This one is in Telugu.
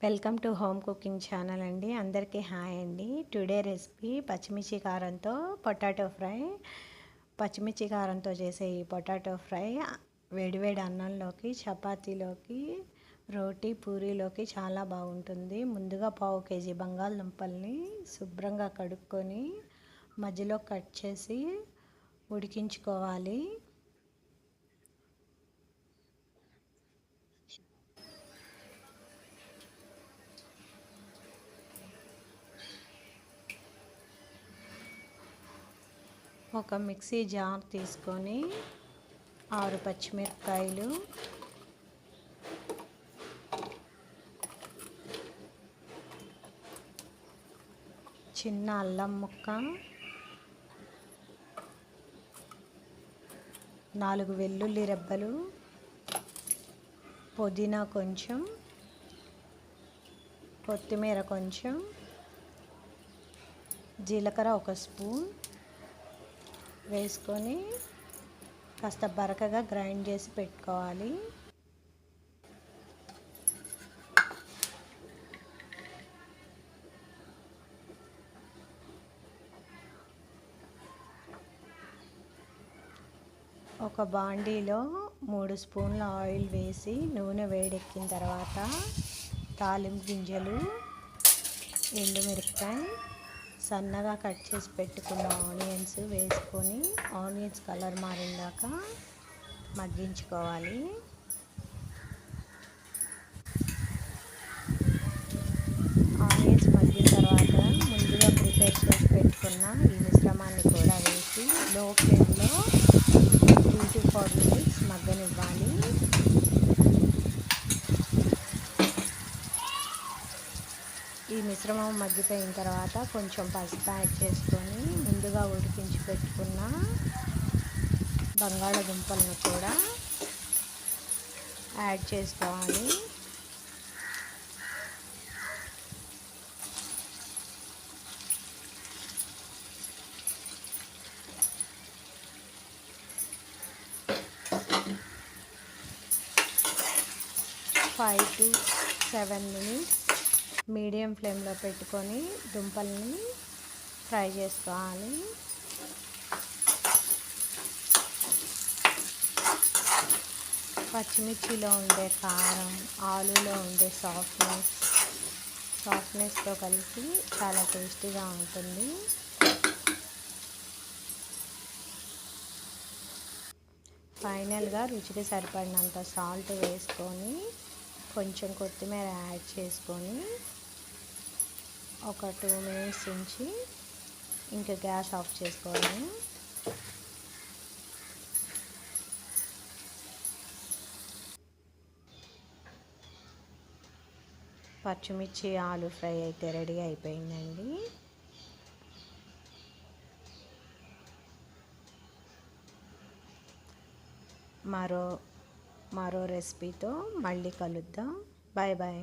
Welcome to home cooking channel అండి. అందరికీ హాయ్ అండి. టుడే రెసిపీ పచ్చిమిర్చి కారంతో పొటాటో ఫ్రై. పచ్చిమిర్చి కారంతో చేసే ఈ పొటాటో ఫ్రై వేడివేడి అన్నంలోకి, చపాతీలోకి, రోటీ, పూరీలోకి చాలా బాగుంటుంది. ముందుగా పావు కేజీ బంగాళదుంపల్ని శుభ్రంగా కడుక్కొని మధ్యలో కట్ చేసి ఉడికించుకోవాలి. ఒక మిక్సీ జార్ తీసుకొని 6 పచ్చిమిరపకాయలు, చిన్న అల్లం ముక్క, 4 వెల్లుల్లి రెబ్బలు, పుదీనా కొంచెం, కొత్తిమీర కొంచెం, జీలకర్ర 1 స్పూన్ వేసుకొని కాస్త బరకగా గ్రైండ్ చేసి పెట్టుకోవాలి. ఒక బాండీలో 3 స్పూన్ల ఆయిల్ వేసి నూనె వేడెక్కిన తర్వాత తాలింపు గింజలు, ఎండుమిరపకాయ, సన్నగా కట్ చేసి పెట్టుకున్న ఆనియన్స్ వేసుకొని ఆనియన్స్ కలర్ మారిందాక మగ్గించుకోవాలి. ఆనియన్స్ మగ్గిన తర్వాత ముందుగా ప్రిపేర్ చేసి పెట్టుకున్న ఈ మిశ్రమాన్ని కూడా వేసి లో ఫ్లేమ్లో 3 to 4 మినిట్స్ మగ్గనివ్వాలి. ఈ మిశ్రమం మగ్గిపోయిన తర్వాత కొంచెం పసుపు యాడ్ చేసుకొని ముందుగా ఉడికించి పెట్టుకున్న బంగాళదుంపలను కూడా యాడ్ చేసుకోవాలి. ఫైవ్ to 7 మినిట్స్ మీడియం ఫ్లేమ్లో పెట్టుకొని దుంపల్ని ఫ్రై చేసుకోవాలి. పచ్చిమిర్చిలో ఉండే కారం, ఆలులో ఉండే సాఫ్ట్నెస్తో కలిసి చాలా టేస్టీగా ఉంటుంది. ఫైనల్గా రుచికి సరిపడినంత సాల్ట్ వేసుకొని కొంచెం కొత్తిమీర యాడ్ చేసుకొని ఒక 2 మినిట్స్ ఉంచి ఇంకా గ్యాస్ ఆఫ్ చేసుకోవాలి. పచ్చిమిర్చి ఆలు ఫ్రై అయితే రెడీ అయిపోయిందండి. మరో రెసిపీతో మళ్ళీ కలుద్దాం. Bye bye.